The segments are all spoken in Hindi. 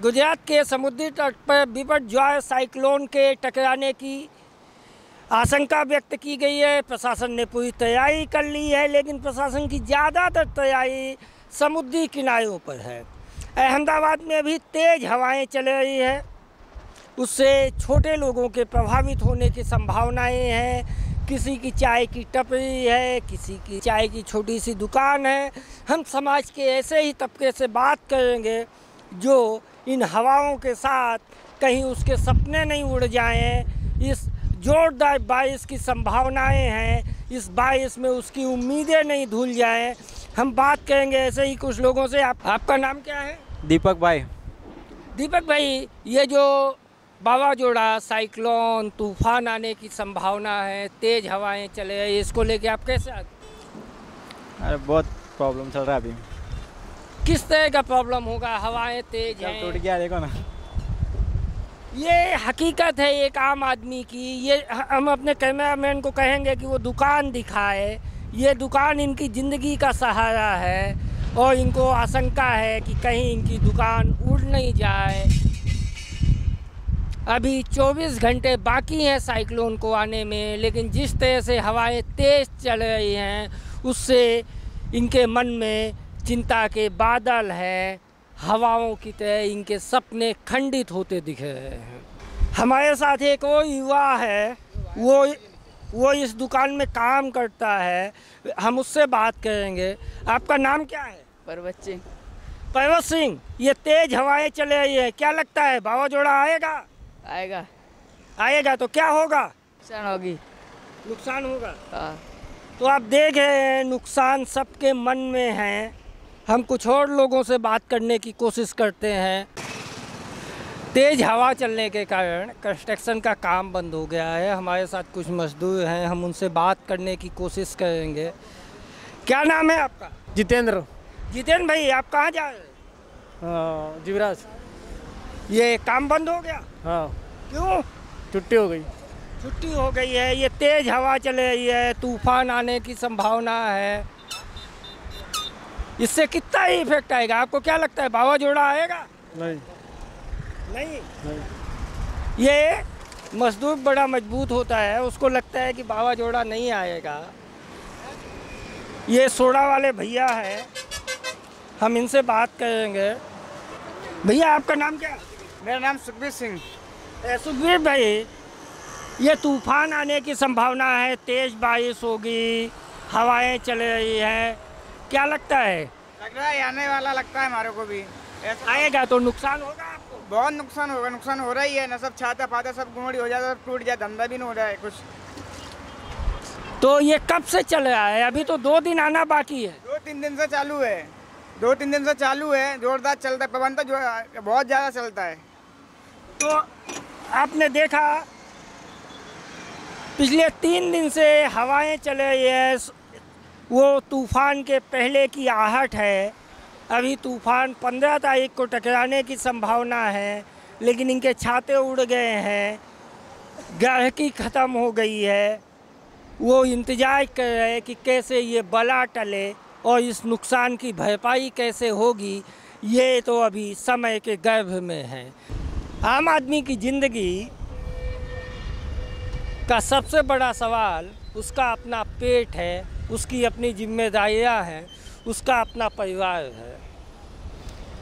गुजरात के समुद्री तट पर बिपरजॉय साइक्लोन के टकराने की आशंका व्यक्त की गई है। प्रशासन ने पूरी तैयारी कर ली है, लेकिन प्रशासन की ज़्यादातर तैयारी समुद्री किनारों पर है। अहमदाबाद में भी तेज़ हवाएं चल रही है, उससे छोटे लोगों के प्रभावित होने की संभावनाएं हैं। किसी की चाय की टपरी है, किसी की चाय की छोटी सी दुकान है। हम समाज के ऐसे ही तबके से बात करेंगे जो इन हवाओं के साथ कहीं उसके सपने नहीं उड़ जाएं। इस जोरदार बारिश की संभावनाएं हैं, इस बारिश में उसकी उम्मीदें नहीं धुल जाएं। हम बात करेंगे ऐसे ही कुछ लोगों से। आपका नाम क्या है? दीपक भाई। दीपक भाई, ये जो वावाजोड़ा, साइक्लोन, तूफान आने की संभावना है, तेज़ हवाएं चले रही, इसको लेके आप कैसे? अरे बहुत प्रॉब्लम चल रहा है अभी। किस तरह का प्रॉब्लम होगा? हवाएं तेज हैं, टूट गया, देखो ना। ये हकीकत है एक आम आदमी की। ये हम अपने कैमरामैन को कहेंगे कि वो दुकान दिखाए। ये दुकान इनकी ज़िंदगी का सहारा है और इनको आशंका है कि कहीं इनकी दुकान उड़ नहीं जाए। अभी 24 घंटे बाकी हैं साइक्लोन को आने में, लेकिन जिस तरह से हवाएं तेज़ चल रही हैं उससे इनके मन में चिंता के बादल हैं। हवाओं की तरह इनके सपने खंडित होते दिख रहे हैं। हमारे साथ एक वो युवा है, वो इस दुकान में काम करता है। हम उससे बात करेंगे। आपका नाम क्या है? पर्वत सिंह। पर्वत सिंह, ये तेज हवाएं चल रही है, क्या लगता है वावाजोड़ा आएगा? आएगा तो क्या होगा? नुकसान होगा। हाँ। तो आप देख रहे हैं नुकसान सबके मन में है। हम कुछ और लोगों से बात करने की कोशिश करते हैं। तेज़ हवा चलने के कारण कंस्ट्रक्शन का काम बंद हो गया है। हमारे साथ कुछ मजदूर हैं, हम उनसे बात करने की कोशिश करेंगे। क्या नाम है आपका? जितेंद्र। जितेंद्र भाई, आप कहाँ जा रहे हैं? जीवराज। ये काम बंद हो गया? हाँ। क्यों? छुट्टी हो गई। छुट्टी हो गई है। ये तेज़ हवा चल रही है, तूफान आने की संभावना है। इससे कितना ही इफेक्ट आएगा? आपको क्या लगता है वावाजोड़ा आएगा? नहीं। ये मजदूर बड़ा मजबूत होता है, उसको लगता है कि वावाजोड़ा नहीं आएगा। ये सोडा वाले भैया है, हम इनसे बात करेंगे। भैया, आपका नाम क्या है? मेरा नाम सुखबीर सिंह। सुखबीर भाई, ये तूफान आने की संभावना है, तेज़ बारिश होगी, हवाएं चल रही हैं, क्या लगता है? लग रहा है आने वाला, लगता है हमारे को भी। आएगा तो नुकसान होगा आपको? बहुत नुकसान होगा। नुकसान हो रहा ही है ना, सब छाता पाता सब गुमड़ी हो जाता, सब टूट जाए, धंधा भी नहीं हो रहा है कुछ। तो ये कब से चल रहा है? अभी तो 2 दिन आना बाकी है। 2-3 दिन से चालू है। 2-3 दिन से चालू है, जोरदार चलता है। प्रबंध जो बहुत ज़्यादा चलता है। तो आपने देखा पिछले 3 दिन से हवाएं चल रही है। वो तूफान के पहले की आहट है। अभी तूफान 15 तारीख को टकराने की संभावना है, लेकिन इनके छाते उड़ गए हैं, गाहकी ख़त्म हो गई है। वो इंतज़ार कर रहे हैं कि कैसे ये बला टले और इस नुकसान की भरपाई कैसे होगी। ये तो अभी समय के गर्भ में है। आम आदमी की ज़िंदगी का सबसे बड़ा सवाल उसका अपना पेट है, उसकी अपनी जिम्मेदारियां हैं, उसका अपना परिवार है।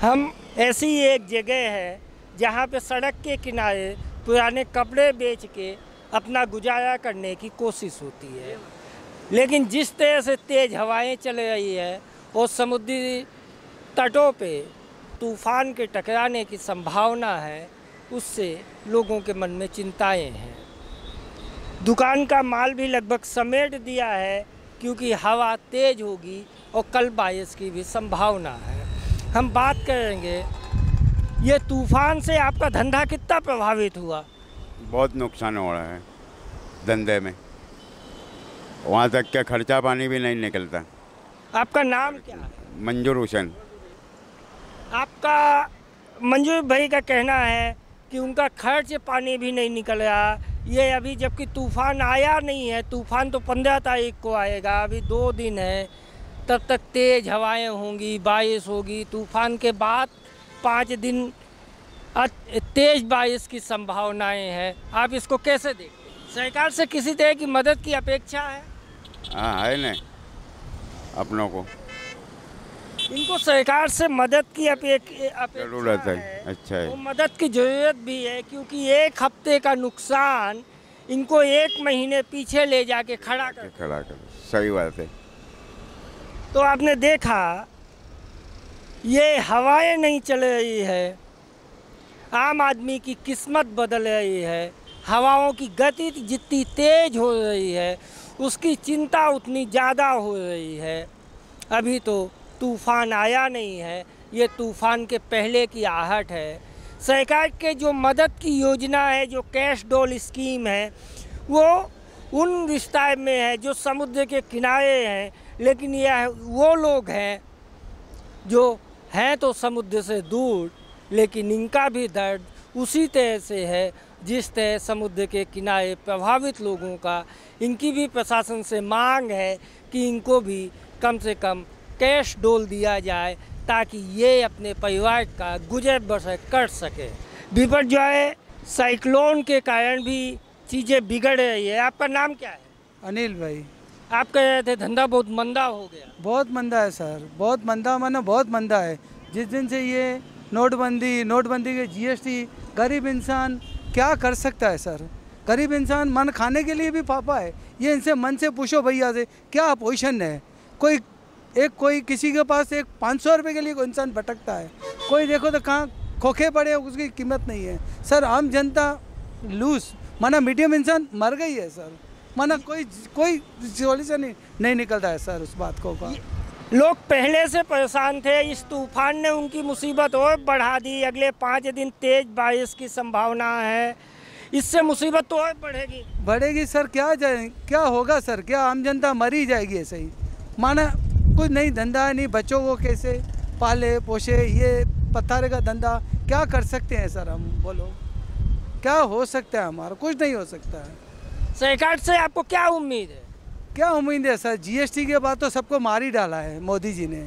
हम ऐसी एक जगह है जहाँ पे सड़क के किनारे पुराने कपड़े बेच के अपना गुजारा करने की कोशिश होती है, लेकिन जिस तरह से तेज़ हवाएं चल रही है और समुद्री तटों पे तूफ़ान के टकराने की संभावना है, उससे लोगों के मन में चिंताएं हैं। दुकान का माल भी लगभग समेट दिया है, क्योंकि हवा तेज़ होगी और कल बारिश की भी संभावना है। हम बात करेंगे, ये तूफ़ान से आपका धंधा कितना प्रभावित हुआ? बहुत नुकसान हो रहा है धंधे में। वहाँ तक क्या खर्चा पानी भी नहीं निकलता। आपका नाम क्या है? मंजूर हुसैन। आपका मंजूर भाई का कहना है कि उनका खर्च पानी भी नहीं निकल रहा। ये अभी जबकि तूफ़ान आया नहीं है, तूफ़ान तो 15 तारीख को आएगा, अभी 2 दिन है, तब तक तेज़ हवाएं होंगी, बारिश होगी। तूफ़ान के बाद 5 दिन तेज बारिश की संभावनाएं हैं, आप इसको कैसे देखते हैं? सरकार से किसी तरह की मदद की अपेक्षा है? हाँ है ना, अपनों को इनको सरकार से मदद की अपेक्षा जरूरत है। अच्छा वो है। मदद की जरूरत भी है, क्योंकि एक हफ्ते का नुकसान इनको 1 महीने पीछे ले जाके खड़ा कर। सही बात है। तो आपने देखा ये हवाएं नहीं चल रही है, आम आदमी की किस्मत बदल रही है, हवाओं की गति जितनी तेज हो रही है उसकी चिंता उतनी ज़्यादा हो रही है। अभी तो तूफ़ान आया नहीं है, ये तूफ़ान के पहले की आहट है। सरकार के जो मदद की योजना है, जो कैश डोल स्कीम है, वो उन विस्तार में है जो समुद्र के किनारे हैं, लेकिन यह वो लोग हैं जो हैं तो समुद्र से दूर, लेकिन इनका भी दर्द उसी तरह से है जिस तरह समुद्र के किनारे प्रभावित लोगों का। इनकी भी प्रशासन से मांग है कि इनको भी कम से कम कैश डोल दिया जाए ताकि ये अपने परिवार का गुजर बसर कर सके। बिपरजॉय साइक्लोन के कारण भी चीज़ें बिगड़ रही है। आपका नाम क्या है? अनिल भाई। आप कह रहे थे धंधा बहुत मंदा हो गया। बहुत मंदा है सर, बहुत मंदा, माना बहुत मंदा है। जिस दिन से ये नोटबंदी के जीएसटी, गरीब इंसान क्या कर सकता है सर? गरीब इंसान मन खाने के लिए भी पापा है। ये इनसे मन से पूछो भैया से, क्या पोजीशन है? कोई किसी के पास एक 500 रुपये के लिए कोई इंसान भटकता है, कोई देखो तो कहाँ खोखे पड़े, उसकी कीमत नहीं है सर। आम जनता लूज, माना मीडियम इंसान मर गई है सर, माना कोई सॉल्यूशन नहीं निकलता है सर उस बात को का। लोग पहले से परेशान थे, इस तूफान ने उनकी मुसीबत और बढ़ा दी। अगले 5 दिन तेज बारिश की संभावना है, इससे मुसीबत तो और बढ़ेगी सर। क्या होगा सर? क्या आम जनता मरी जाएगी ऐसे ही? माना कुछ नहीं धंधा है, नहीं बच्चों को कैसे पाले पोषे, ये पत्थर का धंधा क्या कर सकते हैं सर? हम बोलो क्या हो सकता है? हमारा कुछ नहीं हो सकता है। सरकार से आपको क्या उम्मीद है? क्या उम्मीद है सर? जीएसटी के बाद तो सबको मार ही डाला है मोदी जी ने,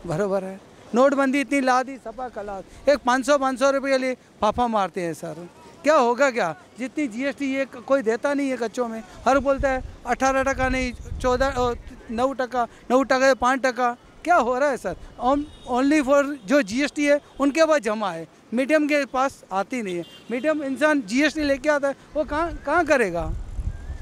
बराबर है। नोटबंदी इतनी ला दी, सपा कला, एक 500 रुपये के लिए फाफा मारते हैं सर। क्या होगा क्या? जितनी जीएसटी ये कोई देता नहीं है कच्चों में, हर बोलता है 18 टका नहीं 9 टका 5 क्या हो रहा है सर? ओनली फॉर जो जीएसटी है उनके पास जमा है, मीडियम के पास आती नहीं है। मीडियम इंसान जीएसटी लेके आता है, वो कहाँ करेगा?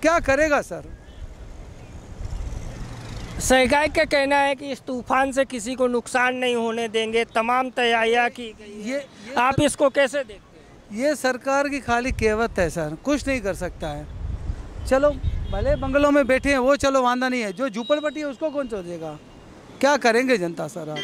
क्या करेगा सर? सरकार का कहना है कि इस तूफान से किसी को नुकसान नहीं होने देंगे, तमाम तैयारियां की गई है। आप इसको कैसे देखते हैं? ये सरकार की खाली कहवत है सर, कुछ नहीं कर सकता है। चलो भले बंगलों में बैठे हैं वो, चलो वादा नहीं है, जो झूपड़पट्टी है उसको कौन सोचेगा? क्या करेंगे जनता सर? आप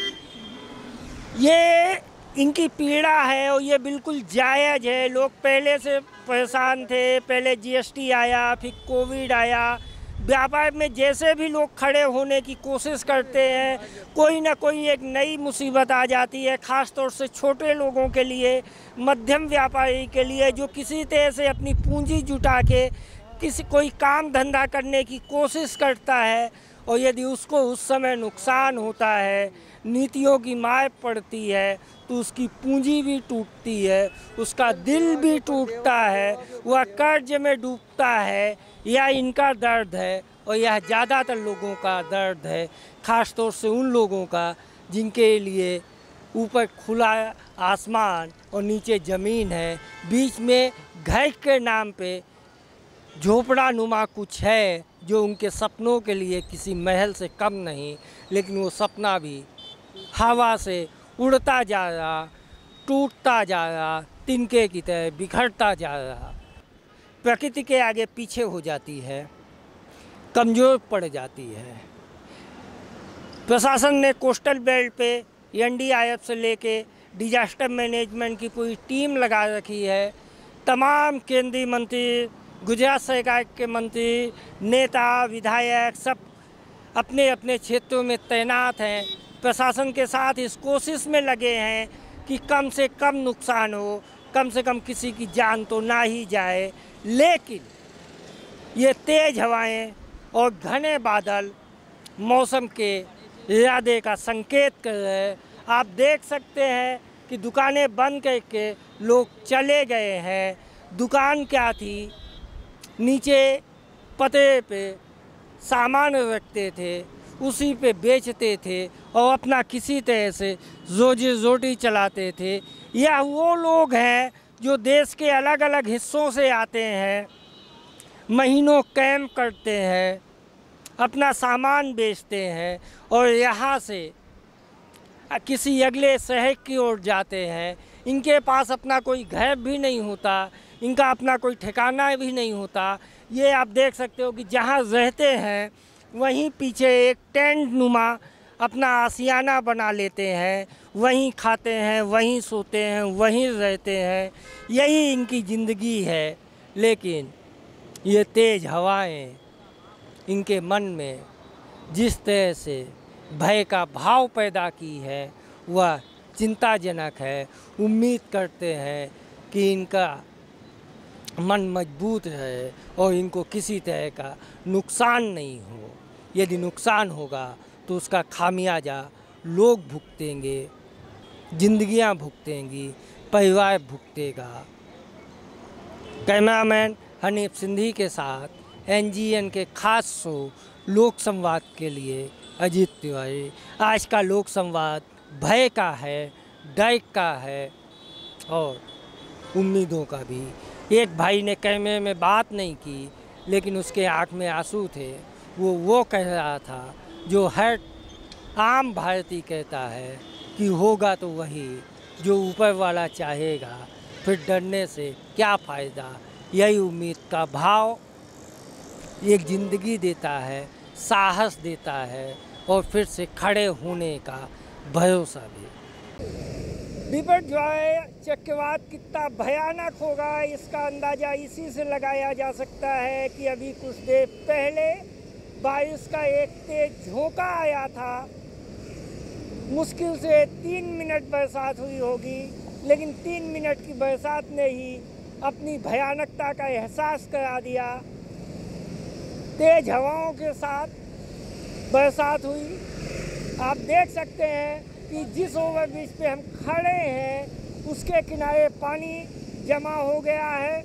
ये इनकी पीड़ा है और ये बिल्कुल जायज़ है। लोग पहले से परेशान थे, पहले जीएसटी आया, फिर कोविड आया। व्यापार में जैसे भी लोग खड़े होने की कोशिश करते हैं, कोई ना कोई एक नई मुसीबत आ जाती है, ख़ास तौर से छोटे लोगों के लिए, मध्यम व्यापारी के लिए, जो किसी तरह से अपनी पूंजी जुटा के कोई काम धंधा करने की कोशिश करता है, और यदि उसको उस समय नुकसान होता है, नीतियों की मार पड़ती है, तो उसकी पूंजी भी टूटती है, उसका दिल भी टूटता है, वह कर्ज में डूबता है। यह इनका दर्द है और यह ज़्यादातर लोगों का दर्द है, ख़ास तौर से उन लोगों का जिनके लिए ऊपर खुला आसमान और नीचे ज़मीन है, बीच में घर के नाम पे झोपड़ा नुमा कुछ है जो उनके सपनों के लिए किसी महल से कम नहीं, लेकिन वो सपना भी हवा से उड़ता जा रहा, टूटता जा रहा, तिनके की तरह बिखरता जा रहा। प्रकृति के आगे पीछे हो जाती है, कमज़ोर पड़ जाती है। प्रशासन ने कोस्टल बेल्ट पे एनडीआरएफ से लेके डिजास्टर मैनेजमेंट की पूरी टीम लगा रखी है। तमाम केंद्रीय मंत्री, गुजरात सरकार के मंत्री, नेता, विधायक सब अपने अपने क्षेत्रों में तैनात हैं। प्रशासन के साथ इस कोशिश में लगे हैं कि कम से कम नुकसान हो, कम से कम किसी की जान तो ना ही जाए। लेकिन ये तेज़ हवाएं और घने बादल मौसम के इरादे का संकेत कर रहे हैं। आप देख सकते हैं कि दुकानें बंद करके लोग चले गए हैं। दुकान क्या थी, नीचे पते पे सामान रखते थे, उसी पे बेचते थे और अपना किसी तरह से रोजी रोटी चलाते थे। यह वो लोग हैं जो देश के अलग अलग हिस्सों से आते हैं, महीनों कैंप करते हैं, अपना सामान बेचते हैं और यहाँ से किसी अगले शहर की ओर जाते हैं। इनके पास अपना कोई घर भी नहीं होता, इनका अपना कोई ठिकाना भी नहीं होता। ये आप देख सकते हो कि जहाँ रहते हैं वहीं पीछे एक टेंट नुमा अपना आशियाना बना लेते हैं, वहीं खाते हैं, वहीं सोते हैं, वहीं रहते हैं। यही इनकी ज़िंदगी है। लेकिन ये तेज़ हवाएं इनके मन में जिस तरह से भय का भाव पैदा की है वह चिंताजनक है। उम्मीद करते हैं कि इनका मन मजबूत रहे और इनको किसी तरह का नुकसान नहीं हो। यदि नुकसान होगा तो उसका खामियाजा लोग भुगतेंगे, जिंदगियां भुगतेंगी, परिवार भुगतेगा। कैमरामैन हनीफ सिंधी के साथ NGN के खास शो लोक संवाद के लिए अजीत तिवारी। आज का लोक संवाद भय का है, डर का है और उम्मीदों का भी। एक भाई ने कैमरे में बात नहीं की लेकिन उसके आँख में आंसू थे। वो कह रहा था जो हर आम भारतीय कहता है कि होगा तो वही जो ऊपर वाला चाहेगा, फिर डरने से क्या फ़ायदा। यही उम्मीद का भाव एक ज़िंदगी देता है, साहस देता है और फिर से खड़े होने का भरोसा भी। बिपरजॉय चक्रवात कितना भयानक होगा इसका अंदाज़ा इसी से लगाया जा सकता है कि अभी कुछ देर पहले बारिश का एक तेज झोंका आया था। मुश्किल से 3 मिनट बरसात हुई होगी, लेकिन 3 मिनट की बरसात ने ही अपनी भयानकता का एहसास करा दिया। तेज हवाओं के साथ बरसात हुई। आप देख सकते हैं कि जिस ओवरब्रिज पे हम खड़े हैं उसके किनारे पानी जमा हो गया है।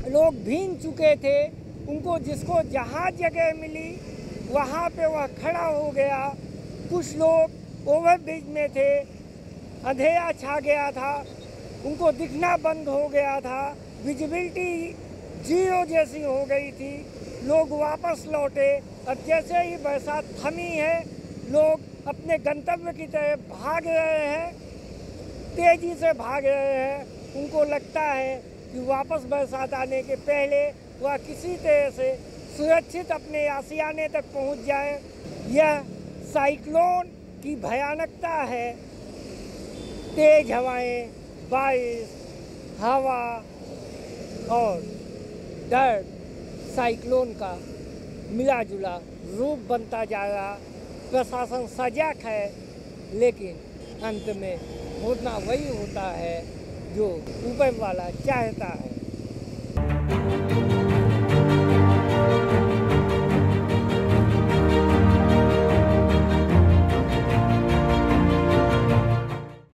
लोग भीग चुके थे, उनको जिसको जहाँ जगह मिली वहाँ पे वह खड़ा हो गया। कुछ लोग ओवरब्रिज में थे, अंधेरा छा गया था, उनको दिखना बंद हो गया था, विजिबिलिटी 0 जैसी हो गई थी। लोग वापस लौटे। अब जैसे ही बरसात थमी है लोग अपने गंतव्य की तरफ भाग रहे हैं, तेज़ी से भाग रहे हैं। उनको लगता है कि वापस बरसात आने के पहले वह किसी तरह से सुरक्षित अपने आशियाने तक पहुंच जाए। यह साइक्लोन की भयानकता है। तेज हवाएं, बारिश, हवा और डर साइक्लोन का मिला जुला रूप बनता जा रहा। प्रशासन सजग है लेकिन अंत में होना वही होता है जो ऊपर वाला चाहता है।